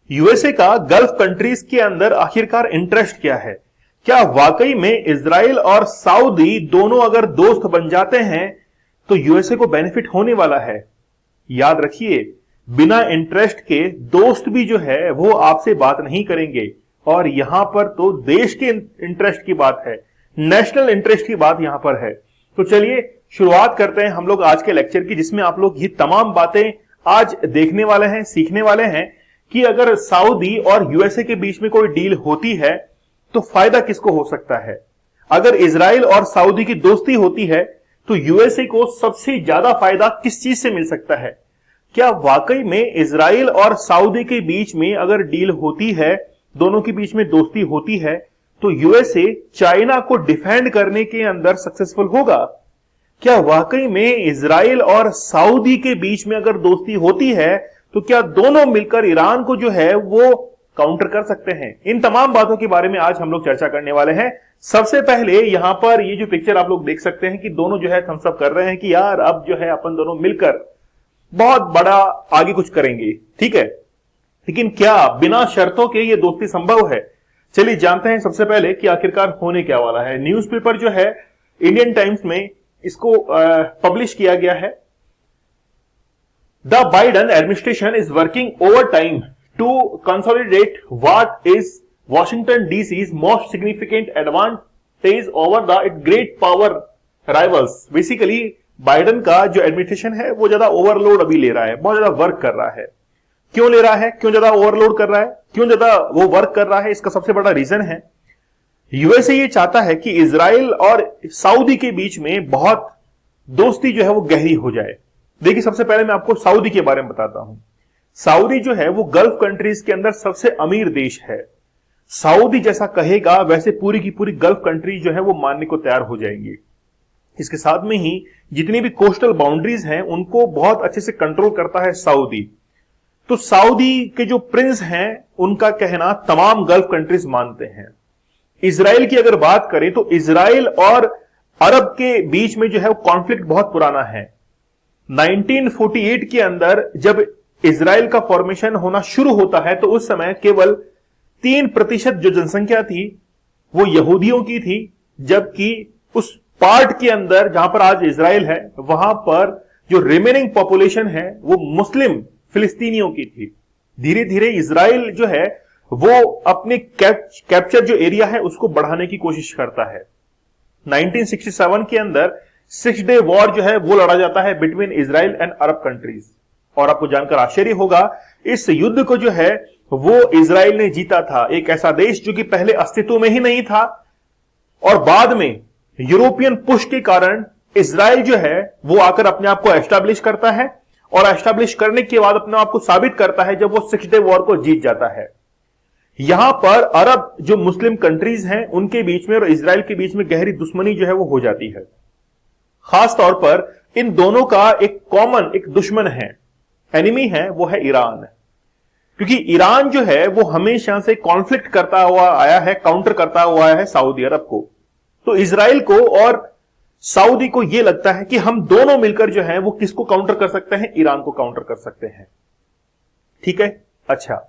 USA का gulf countries के अंदर आखिरकार इंटरेस्ट क्या है? क्या वाकई में इजराइल और सऊदी दोनों अगर दोस्त बन जाते हैं तो यूएसए को बेनिफिट होने वाला है? याद रखिए, बिना इंटरेस्ट के दोस्त भी जो है वो आपसे बात नहीं करेंगे, और यहां पर तो देश के इंटरेस्ट की बात है, नेशनल इंटरेस्ट की बात यहां पर है। तो चलिए शुरुआत करते हैं हम लोग आज के लेक्चर की, जिसमें आप लोग ये तमाम बातें आज देखने वाले हैं, सीखने वाले हैं कि अगर सऊदी और यूएसए के बीच में कोई डील होती है तो फायदा किसको हो सकता है। अगर इजराइल और सऊदी की दोस्ती होती है तो यूएसए को सबसे ज्यादा फायदा किस चीज से मिल सकता है? क्या वाकई में इजराइल और सऊदी के बीच में अगर डील होती है, दोनों के बीच में दोस्ती होती है, तो यूएसए चाइना को डिफेंड करने के अंदर सक्सेसफुल होगा? क्या वाकई में इजराइल और सऊदी के बीच में अगर दोस्ती होती है तो क्या दोनों मिलकर ईरान को जो है वो काउंटर कर सकते हैं? इन तमाम बातों के बारे में आज हम लोग चर्चा करने वाले हैं। सबसे पहले यहां पर ये जो पिक्चर आप लोग देख सकते हैं कि दोनों जो है थम्स अप कर रहे हैं कि यार अब जो है अपन दोनों मिलकर बहुत बड़ा आगे कुछ करेंगे, ठीक है। लेकिन क्या बिना शर्तों के ये दोस्ती संभव है? चलिए जानते हैं सबसे पहले कि आखिरकार होने क्या वाला है। न्यूज़पेपर जो है इंडियन टाइम्स में इसको पब्लिश किया गया है। The Biden administration is working overtime to consolidate what is Washington DC's most significant advantage over the it great power rivals. Basically Biden का जो एडमिनिस्ट्रेशन है वो ज्यादा ओवरलोड अभी ले रहा है, बहुत ज्यादा वर्क कर रहा है। क्यों ले रहा है, क्यों ज्यादा ओवरलोड कर रहा है, क्यों ज्यादा वो वर्क कर रहा है? इसका सबसे बड़ा रीजन है यूएसए ये चाहता है कि इजराइल और सऊदी के बीच में बहुत दोस्ती जो है वो गहरी हो जाए। देखिए सबसे पहले मैं आपको सऊदी के बारे में बताता हूं। सऊदी जो है वो गल्फ कंट्रीज के अंदर सबसे अमीर देश है। सऊदी जैसा कहेगा वैसे पूरी की पूरी गल्फ कंट्री जो है वो मानने को तैयार हो जाएंगी। इसके साथ में ही जितनी भी कोस्टल बाउंड्रीज हैं उनको बहुत अच्छे से कंट्रोल करता है सऊदी। तो सऊदी के जो प्रिंस हैं उनका कहना तमाम गल्फ कंट्रीज मानते हैं। इजराइल की अगर बात करें तो इजराइल और अरब के बीच में जो है वो कॉन्फ्लिक्ट बहुत पुराना है। 1948 के अंदर जब इजराइल का फॉर्मेशन होना शुरू होता है तो उस समय केवल 3% जो जनसंख्या थी वो यहूदियों की थी, जबकि उस पार्ट के अंदर जहां पर आज इजराइल है वहां पर जो रिमेनिंग पॉपुलेशन है वो मुस्लिम फिलिस्तीनियों की थी। धीरे धीरे इजराइल जो है वो अपने कैप्चर जो एरिया है उसको बढ़ाने की कोशिश करता है। 1967 के अंदर 6 डे वॉर जो है वो लड़ा जाता है between Israel and Arab countries. और आपको जानकर आश्चर्य होगा इस युद्ध को जो है वो इजराइल ने जीता था। एक ऐसा देश जो कि पहले अस्तित्व में ही नहीं था और बाद में यूरोपियन पुश के कारण इजराइल जो है वो आकर अपने आप को एस्टैब्लिश करता है और एस्टैब्लिश करने के बाद अपने आप को साबित करता है जब वो 6 डे वॉर को जीत जाता है। यहां पर अरब जो मुस्लिम कंट्रीज हैं उनके बीच में और इजराइल के बीच में गहरी दुश्मनी जो है वो हो जाती है। खास तौर पर इन दोनों का एक कॉमन एक दुश्मन है, एनिमी है, वो है ईरान। क्योंकि ईरान जो है वो हमेशा से कॉन्फ्लिक्ट करता हुआ आया है, काउंटर करता हुआ आया है सऊदी अरब को। तो इजराइल को और सऊदी को यह लगता है कि हम दोनों मिलकर जो है वो किसको काउंटर कर सकते हैं? ईरान को काउंटर कर सकते हैं। ठीक है, अच्छा,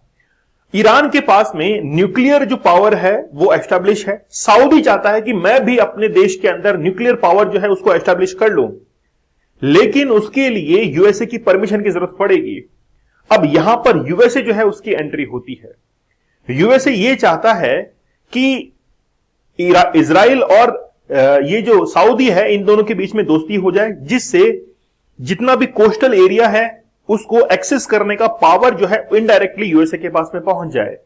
ईरान के पास में न्यूक्लियर जो पावर है वो एस्टैब्लिश है। सऊदी चाहता है कि मैं भी अपने देश के अंदर न्यूक्लियर पावर जो है उसको एस्टैब्लिश कर लूं, लेकिन उसके लिए यूएसए की परमिशन की जरूरत पड़ेगी। अब यहां पर यूएसए जो है उसकी एंट्री होती है। यूएसए ये चाहता है कि इजराइल और ये जो सऊदी है इन दोनों के बीच में दोस्ती हो जाए, जिससे जितना भी कोस्टल एरिया है उसको एक्सेस करने का पावर जो है इनडायरेक्टली यूएसए के पास में पहुंच जाए।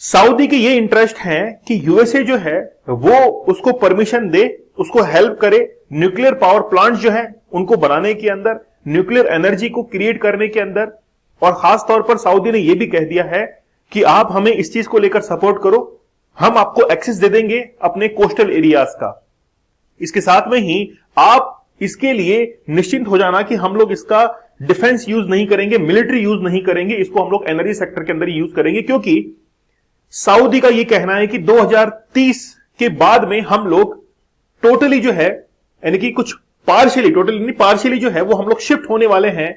सऊदी के ये इंटरेस्ट है कि यूएसए जो है वो उसको परमिशन दे, उसको हेल्प करे न्यूक्लियर पावर प्लांट जो है उनको बनाने के अंदर, न्यूक्लियर एनर्जी को क्रिएट करने के अंदर। और खास तौर पर सऊदी ने यह भी कह दिया है कि आप हमें इस चीज को लेकर सपोर्ट करो, हम आपको एक्सेस दे देंगे अपने कोस्टल एरियाज का। इसके साथ में ही आप इसके लिए निश्चिंत हो जाना कि हम लोग इसका डिफेंस यूज नहीं करेंगे, मिलिट्री यूज नहीं करेंगे, इसको हम लोग एनर्जी सेक्टर के अंदर ही यूज करेंगे। क्योंकि सऊदी का यह कहना है कि 2030 के बाद में हम लोग टोटली जो है, यानी कि कुछ पार्शियली, टोटली नहीं, पार्शियली जो है वो हम लोग शिफ्ट होने वाले हैं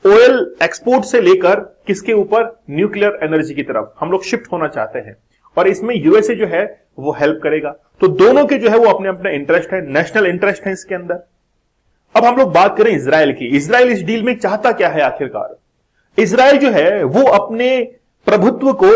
ऑयल एक्सपोर्ट से लेकर किसके ऊपर, न्यूक्लियर एनर्जी की तरफ हम लोग शिफ्ट होना चाहते हैं, और इसमें यूएसए जो है वो हेल्प करेगा। तो दोनों के जो है वो अपने अपने इंटरेस्ट है, नेशनल इंटरेस्ट है इसके अंदर। अब हम लोग बात करें इजराइल की। इजराइल इस डील में चाहता क्या है आखिरकार? इजराइल जो है वो अपने प्रभुत्व को,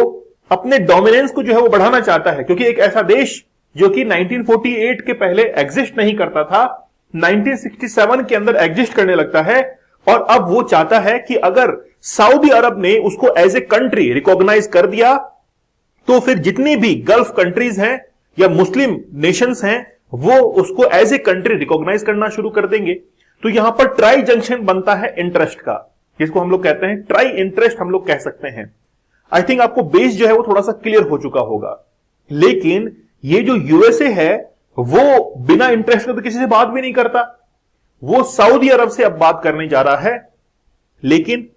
अपने डोमिनेंस को जो है वो बढ़ाना चाहता है, क्योंकि एक ऐसा देश जो कि 1948 के पहले एग्जिस्ट नहीं करता था, 1967 के अंदर एग्जिस्ट करने लगता है, और अब वो चाहता है कि अगर सऊदी अरब ने उसको एज ए कंट्री रिकॉग्नाइज कर दिया तो फिर जितनी भी गल्फ कंट्रीज हैं या मुस्लिम नेशंस हैं वो उसको एज ए कंट्री रिकॉग्नाइज करना शुरू कर देंगे। तो यहां पर ट्राई जंक्शन बनता है इंटरेस्ट का, जिसको हम लोग कहते हैं ट्राई इंटरेस्ट, हम लोग कह सकते हैं। आई थिंक आपको बेस जो है वो थोड़ा सा क्लियर हो चुका होगा। लेकिन ये जो यूएसए है वो बिना इंटरेस्ट के तो किसी से बात भी नहीं करता, वो सऊदी अरब से अब बात करने जा रहा है, लेकिन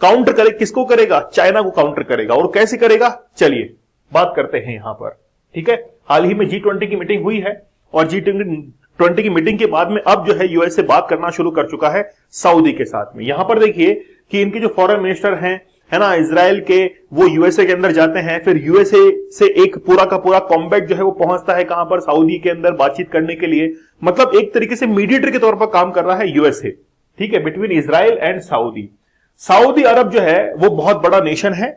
काउंटर करे, किसको करेगा? चाइना को काउंटर करेगा। और कैसे करेगा, चलिए बात करते हैं यहां पर। ठीक है, हाल ही में G20 की मीटिंग हुई है, और G20 की मीटिंग के बाद में अब जो है यूएसए बात करना शुरू कर चुका है सऊदी के साथ में। यहां पर देखिए कि इनके जो फॉरेन मिनिस्टर हैं, है ना, इजराइल के, वो यूएसए के अंदर जाते हैं, फिर यूएसए से एक पूरा का पूरा कॉम्बैट जो है वो पहुंचता है कहां पर, सऊदी के अंदर बातचीत करने के लिए। मतलब एक तरीके से मीडिएटर के तौर पर काम कर रहा है यूएसए, ठीक है, between Israel and Saudi. Saudi Arab जो है वो बहुत बड़ा नेशन है,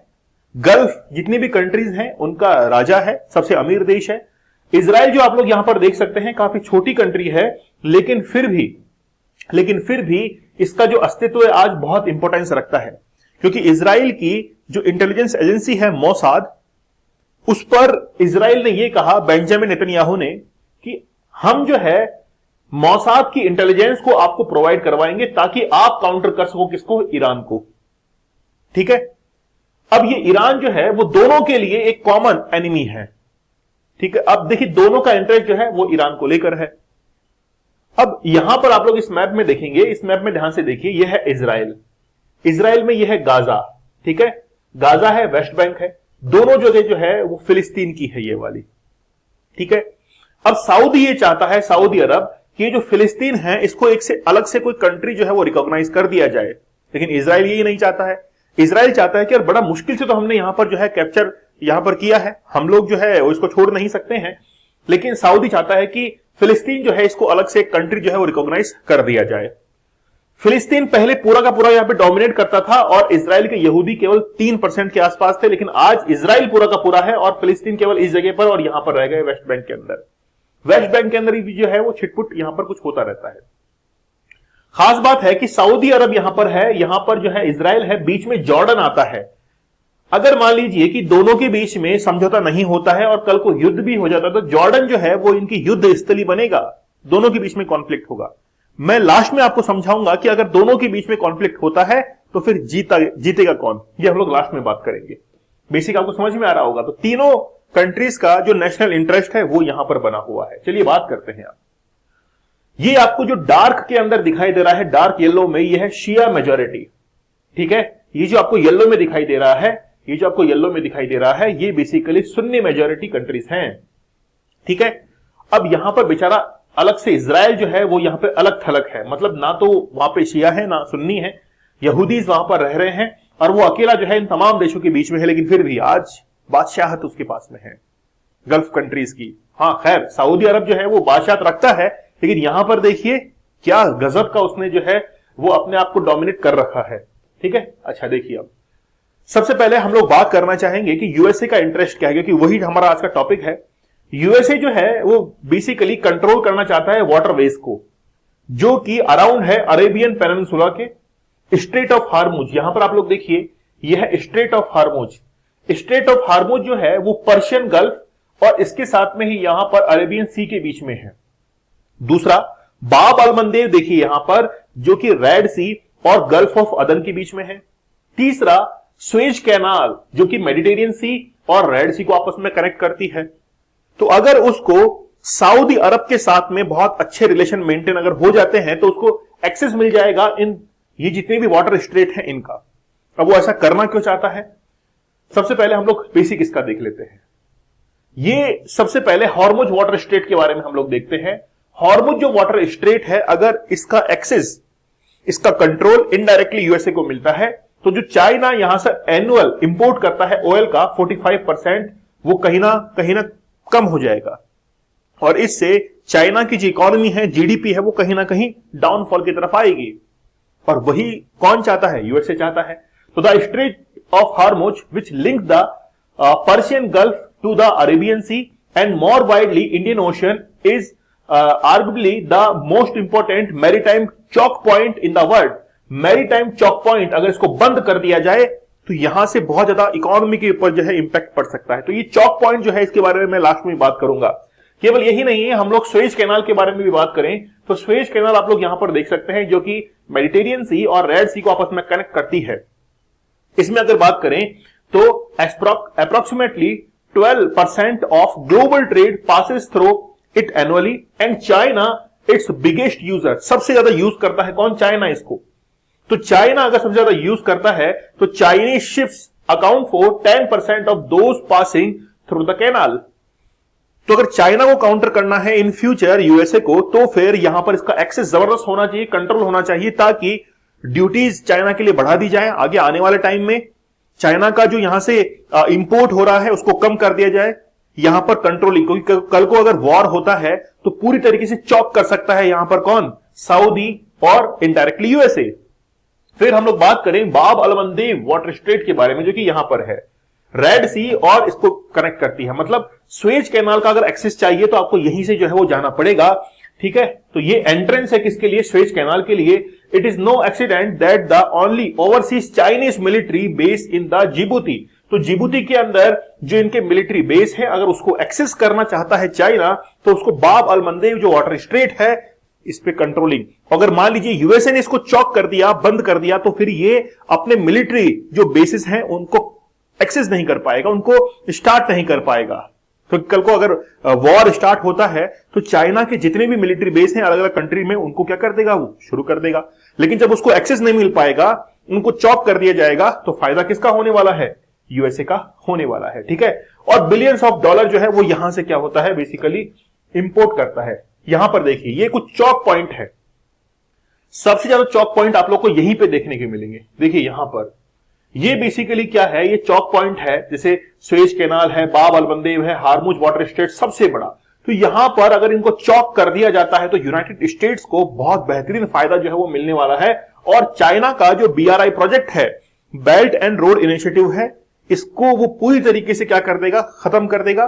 गल्फ जितनी भी कंट्रीज हैं उनका राजा है, सबसे अमीर देश है। इजराइल जो आप लोग यहां पर देख सकते हैं काफी छोटी कंट्री है, लेकिन फिर भी इसका जो अस्तित्व है आज बहुत इंपॉर्टेंस रखता है, क्योंकि इजराइल की जो इंटेलिजेंस एजेंसी है मोसाद, उस पर इजराइल ने यह कहा, बेंजामिन नेतन्याहू ने, कि हम जो है मोसाद की इंटेलिजेंस को आपको प्रोवाइड करवाएंगे ताकि आप काउंटर कर सको किसको, ईरान को। ठीक है, अब ये ईरान जो है वो दोनों के लिए एक कॉमन एनिमी है। ठीक है, अब देखिए दोनों का इंटरेस्ट जो है वो ईरान को लेकर है। अब यहां पर आप लोग इस मैप में देखेंगे, इस मैप में ध्यान से देखिए, यह है इजराइल, इजराइल में यह है गाजा। ठीक है, गाजा है, वेस्ट बैंक है, दोनों जगह जो है वो फिलिस्तीन की है ये वाली। ठीक है, अब सऊदी ये चाहता है, सऊदी अरब, कि ये जो फिलिस्तीन है इसको एक से अलग से कोई कंट्री जो है वो रिकॉग्नाइज कर दिया जाए, लेकिन इजराइल यही नहीं चाहता है। इजराइल चाहता है कि यार बड़ा मुश्किल से तो हमने यहां पर जो है कैप्चर यहां पर किया है, हम लोग जो है वो इसको छोड़ नहीं सकते हैं, लेकिन सऊदी चाहता है कि फिलिस्तीन जो है इसको अलग से एक कंट्री जो है वो रिकॉग्नाइज कर दिया जाए। फिलिस्तीन पहले पूरा का पूरा यहां पे डोमिनेट करता था और इजराइल के यहूदी केवल 3% के आसपास थे, लेकिन आज इजराइल पूरा का पूरा है और फिलिस्तीन केवल इस जगह पर और यहां पर रह गए वेस्ट बैंक के अंदर। वेस्ट बैंक के अंदर भी जो है वो छिटपुट यहां पर कुछ होता रहता है। खास बात है कि सऊदी अरब यहां पर है, यहां पर जो है इजराइल है, बीच में जॉर्डन आता है। अगर मान लीजिए कि दोनों के बीच में समझौता नहीं होता है और कल को युद्ध भी हो जाता है, तो जॉर्डन जो है वो इनकी युद्ध स्थली बनेगा, दोनों के बीच में कॉन्फ्लिक्ट होगा। मैं लास्ट में आपको समझाऊंगा कि अगर दोनों के बीच में कॉन्फ्लिक्ट होता है तो फिर जीतेगा कौन, ये हम लोग लास्ट में बात करेंगे। बेसिक आपको समझ में आ रहा होगा। तो तीनों कंट्रीज का जो नेशनल इंटरेस्ट है वो यहां पर बना हुआ है। चलिए बात करते हैं। आप ये आपको जो डार्क के अंदर दिखाई दे रहा है, डार्क येलो में, ये है शिया मेजॉरिटी। ठीक है, ये जो आपको येलो में दिखाई दे रहा है, ये जो आपको येलो में दिखाई दे रहा है, ये बेसिकली सुन्नी मेजॉरिटी कंट्रीज हैं। ठीक है, अब यहां पर बेचारा अलग से इजराइल जो है वो यहां पे अलग थलग है, मतलब ना तो वहां पे शिया है ना सुन्नी है, यहूदीज वहां पर रह रहे हैं और वो अकेला जो है इन तमाम देशों के बीच में है, लेकिन फिर भी आज बादशाहत उसके पास में है गल्फ कंट्रीज की। हाँ खैर, सऊदी अरब जो है वो बादशाहत रखता है, लेकिन यहां पर देखिए क्या गजब का उसने जो है वो अपने आप को डोमिनेट कर रखा है। ठीक है, अच्छा देखिए, अब सबसे पहले हम लोग बात करना चाहेंगे कि यूएसए का इंटरेस्ट क्या है, क्योंकि वही हमारा आज का टॉपिक है। यूएसए जो है वो बेसिकली कंट्रोल करना चाहता है वाटरवेज को, जो कि अराउंड है अरेबियन पेनिनसुला के स्ट्रेट ऑफ हार्मुज। यहां पर आप लोग देखिए, यह है straight of Hormuz. Straight of Hormuz जो है वो पर्शियन गल्फ और इसके साथ में ही यहां पर अरेबियन सी के बीच में है। दूसरा बाब अल मंदेब देखिए यहां पर, जो कि रेड सी और गल्फ ऑफ अदन के बीच में है। तीसरा स्वेज कैनाल, जो कि मेडिटेरियन सी और रेड सी को आपस में कनेक्ट करती है। तो अगर उसको सऊदी अरब के साथ में बहुत अच्छे रिलेशन मेंटेन अगर हो जाते हैं तो उसको एक्सेस मिल जाएगा इन ये जितने भी वाटर स्ट्रेट हैं इनका। अब वो ऐसा करना क्यों चाहता है, सबसे पहले हम लोग बेसिक इसका देख लेते हैं। ये सबसे पहले हॉर्मुज वाटर स्ट्रेट के बारे में हम लोग देखते हैं। हॉर्मुज जो वाटर स्ट्रेट है, अगर इसका एक्सेस इसका कंट्रोल इनडायरेक्टली यूएसए को मिलता है। तो जो चाइना यहां से एनुअल इंपोर्ट करता है ऑयल का 45%, वो कहीं ना कम हो जाएगा और इससे चाइना की जो इकोनॉमी है, जीडीपी है, वो कहीं ना कहीं डाउनफॉल की तरफ आएगी। और वही कौन चाहता है? यूएसए चाहता है। तो the strait of Hormuz which link the Persian Gulf to the Arabian sea and more widely Indian Ocean is arguably the most important maritime choke point in the world। Maritime chalk point अगर इसको बंद कर दिया जाए तो यहां से बहुत ज्यादा इकोनॉमी के ऊपर जो है इंपैक्ट पड़ सकता है। तो ये चॉक पॉइंट जो है, इसके बारे में मैं लास्ट में बात करूंगा। केवल यही नहीं है, हम लोग स्वेज कैनाल के बारे में भी बात करें तो स्वेज कैनाल आप लोग यहां पर देख सकते हैं, जो कि मेडिटेरियन सी और रेड सी को आपस में कनेक्ट करती है। इसमें अगर बात करें तो approximately 12% of global trade passes through it annually and China it's biggest user. सबसे ज्यादा यूज करता है कौन? चाइना इसको। तो चाइना अगर सबसे ज्यादा यूज करता है तो Chinese ships account for 10% of those passing through the canal. तो अगर चाइना को काउंटर करना है इन फ्यूचर यूएसए को, तो फिर यहां पर इसका एक्सेस जबरदस्त होना चाहिए, कंट्रोल होना चाहिए, ताकि ड्यूटीज चाइना के लिए बढ़ा दी जाए। आगे आने वाले टाइम में चाइना का जो यहां से इंपोर्ट हो रहा है उसको कम कर दिया जाए, यहां पर कंट्रोलिंग। क्योंकि कल को अगर वॉर होता है तो पूरी तरीके से चॉक कर सकता है यहां पर कौन? सऊदी और इनडायरेक्टली यूएसए। फिर हम लोग बात करें बाब अल मंदेब वाटर स्ट्रेट के बारे में, जो कि यहां पर है, रेड सी और इसको कनेक्ट करती है। मतलब स्वेज कैनाल का अगर एक्सेस चाहिए तो आपको यहीं से जो है वो जाना पड़ेगा, ठीक है। तो ये एंट्रेंस है किसके लिए? स्वेज कैनाल के लिए। It is no accident that the only overseas Chinese military base in the Djibouti. तो जिबूती के अंदर जो इनके मिलिट्री बेस है, अगर उसको एक्सेस करना चाहता है चाइना तो उसको बाब अल मंदेब जो वाटर स्ट्रेट है इस पे कंट्रोलिंग। अगर मान लीजिए यूएसए ने इसको चॉक कर दिया, बंद कर दिया, तो फिर ये अपने मिलिट्री जो बेसिस हैं उनको एक्सेस नहीं कर पाएगा, उनको स्टार्ट नहीं कर पाएगा। तो कल को अगर वॉर स्टार्ट होता है तो चाइना के जितने भी मिलिट्री बेस हैं अलग अलग कंट्री में, उनको क्या कर देगा? वो शुरू कर देगा। लेकिन जब उसको एक्सेस नहीं मिल पाएगा, उनको चॉक कर दिया जाएगा, तो फायदा किसका होने वाला है? यूएसए का होने वाला है, ठीक है। और बिलियंस ऑफ डॉलर जो है वो यहां से क्या होता है? बेसिकली इंपोर्ट करता है। यहां पर देखिए ये कुछ चॉक पॉइंट है, सबसे ज्यादा चॉक पॉइंट आप लोग को यहीं पे देखने के मिलेंगे। देखिए यहां पर ये बेसिकली क्या है? ये चॉक पॉइंट है, जैसे स्वेज कैनाल है, बाब अल मंदेब है, हार्मुज वाटर स्ट्रेट सबसे बड़ा। तो यहां पर अगर इनको चॉक कर दिया जाता है तो यूनाइटेड स्टेट्स को बहुत बेहतरीन फायदा जो है वो मिलने वाला है। और चाइना का जो बीआरआई प्रोजेक्ट है, बेल्ट एंड रोड इनिशिएटिव है, इसको वो पूरी तरीके से क्या कर देगा? खत्म कर देगा।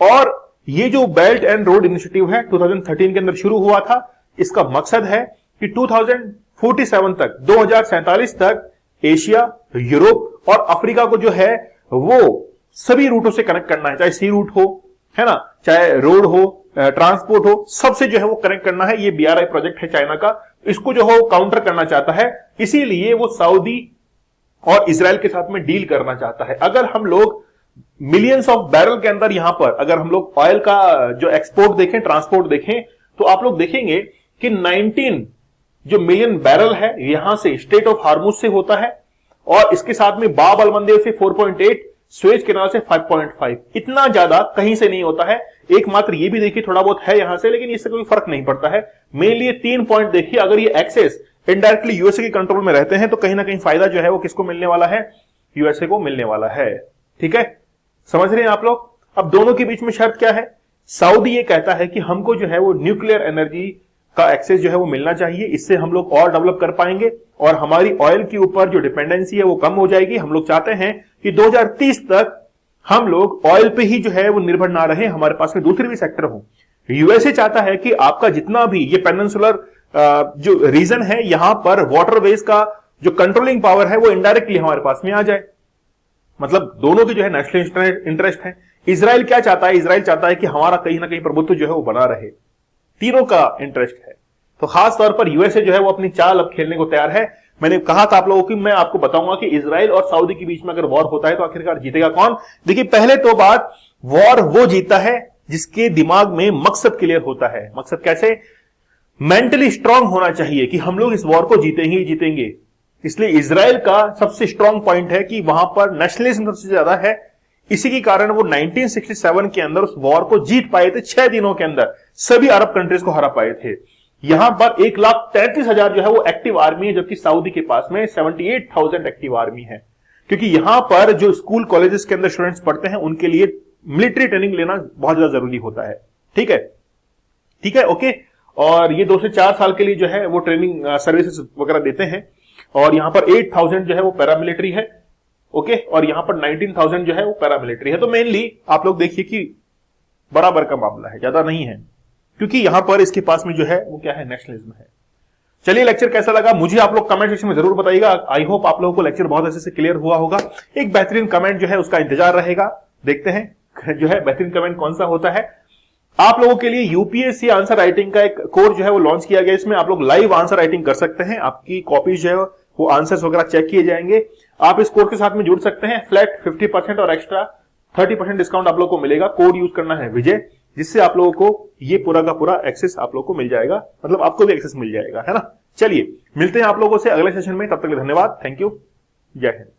और ये जो बेल्ट एंड रोड इनिशिएटिव है 2013 के अंदर शुरू हुआ था, इसका मकसद है कि 2047 तक, 2047 तक एशिया, यूरोप और अफ्रीका को जो है वो सभी रूटों से कनेक्ट करना है, चाहे सी रूट हो, है ना, चाहे रोड हो, ट्रांसपोर्ट हो, सबसे जो है वो कनेक्ट करना है। ये बीआरआई प्रोजेक्ट है चाइना का, इसको जो है वो काउंटर करना चाहता है, इसीलिए वो सऊदी और इजराइल के साथ में डील करना चाहता है। अगर हम लोग मिलियंस ऑफ बैरल के अंदर यहां पर अगर हम लोग ऑयल का जो एक्सपोर्ट देखें, ट्रांसपोर्ट देखें, तो आप लोग देखेंगे कि 19 जो मिलियन बैरल है यहां से स्ट्रेट ऑफ हार्मुज से होता है, और इसके साथ में बाब अल मंदेब से 4.8, स्वेज कैनाल से 5.5। इतना ज्यादा कहीं से नहीं होता है। एकमात्र ये भी देखिए थोड़ा बहुत है यहां से, लेकिन इससे कोई फर्क नहीं पड़ता है। मेनली ये 3 पॉइंट देखिए, अगर ये एक्सेस इनडायरेक्टली यूएसए के कंट्रोल में रहते हैं तो कहीं ना कहीं फायदा जो है वो किसको मिलने वाला है? यूएसए को मिलने वाला है, ठीक है। समझ रहे हैं आप लोग? अब दोनों के बीच में शर्त क्या है? सऊदी ये कहता है कि हमको जो है वो न्यूक्लियर एनर्जी का एक्सेस जो है वो मिलना चाहिए, इससे हम लोग और डेवलप कर पाएंगे और हमारी ऑयल के ऊपर जो डिपेंडेंसी है वो कम हो जाएगी। हम लोग चाहते हैं कि 2030 तक हम लोग ऑयल पे ही जो है वो निर्भर ना रहे, हमारे पास में दूसरे भी सेक्टर हो। यूएसए चाहता है कि आपका जितना भी ये पेनिनसुलर जो रीजन है, यहां पर वाटरवेज का जो कंट्रोलिंग पावर है वो इनडायरेक्टली हमारे पास में आ जाए। मतलब दोनों के जो है नेशनल इंटरेस्ट है। इजराइल क्या चाहता है? इजराइल चाहता है कि हमारा कहीं ना कहीं प्रभुत्व जो है वो बना रहे। तीनों का इंटरेस्ट है। तो खास तौर पर यूएसए जो है वो अपनी चाल अब खेलने को तैयार है। मैंने कहा था आप लोगों की, मैं आपको बताऊंगा कि इजराइल और सऊदी के बीच में अगर वॉर होता है तो आखिरकार जीतेगा कौन? देखिए पहले तो बात, वॉर वो जीता है जिसके दिमाग में मकसद क्लियर होता है। मकसद कैसे? मेंटली स्ट्रांग होना चाहिए कि हम लोग इस वॉर को जीतेंगे ही जीतेंगे। इसलिए इजराइल का सबसे स्ट्रांग पॉइंट है कि वहां पर नेशनलिज्म सबसे ज्यादा है। इसी के कारण वो 1967 के अंदर उस वॉर को जीत पाए थे। 6 दिनों के अंदर सभी अरब कंट्रीज को हरा पाए थे। यहां पर 1,33,000 जो है वो एक्टिव आर्मी है, जबकि सऊदी के पास में 78,000 एक्टिव आर्मी है। क्योंकि यहां पर जो स्कूल कॉलेजेस के अंदर स्टूडेंट्स पढ़ते हैं उनके लिए मिलिट्री ट्रेनिंग लेना बहुत ज्यादा जरूरी होता है। ठीक है, ठीक है, ओके। और ये 2 से 4 साल के लिए जो है वो ट्रेनिंग सर्विसेज वगैरह देते हैं। और यहां पर 8,000 जो है वो पैरामिलिट्री है, ओके। और यहां पर 19,000 जो है वो पैरामिलिट्री है। तो मेनली आप लोग देखिए कि बराबर का मामला है, ज्यादा नहीं है, क्योंकि यहां पर इसके पास में जो है वो क्या है, नेशनलिज्म है। चलिए, लेक्चर कैसा लगा मुझे आप लोग कमेंट सेक्शन में जरूर बताइएगा। आई होप आप लोगों को लेक्चर बहुत अच्छे से क्लियर हुआ होगा। एक बेहतरीन कमेंट जो है उसका इंतजार रहेगा। देखते हैं जो है बेहतरीन कमेंट कौन सा होता है। आप लोगों के लिए यूपीएससी आंसर राइटिंग का एक कोर्स जो है वो लॉन्च किया गया। इसमें आप लोग लाइव आंसर राइटिंग कर सकते हैं। आपकी कॉपीज जो है वो आंसर्स वगैरह चेक किए जाएंगे। आप इस कोर्स के साथ में जुड़ सकते हैं। फ्लैट 50% और एक्स्ट्रा 30% डिस्काउंट आप लोग को मिलेगा। कोड यूज करना है विजय, जिससे आप लोगों को ये पूरा का पूरा एक्सेस आप लोग को मिल जाएगा, मतलब आपको भी एक्सेस मिल जाएगा, है ना। चलिए, मिलते हैं आप लोगों से अगले सेशन में। तब तक के लिए धन्यवाद। Thank you. जय हिंद।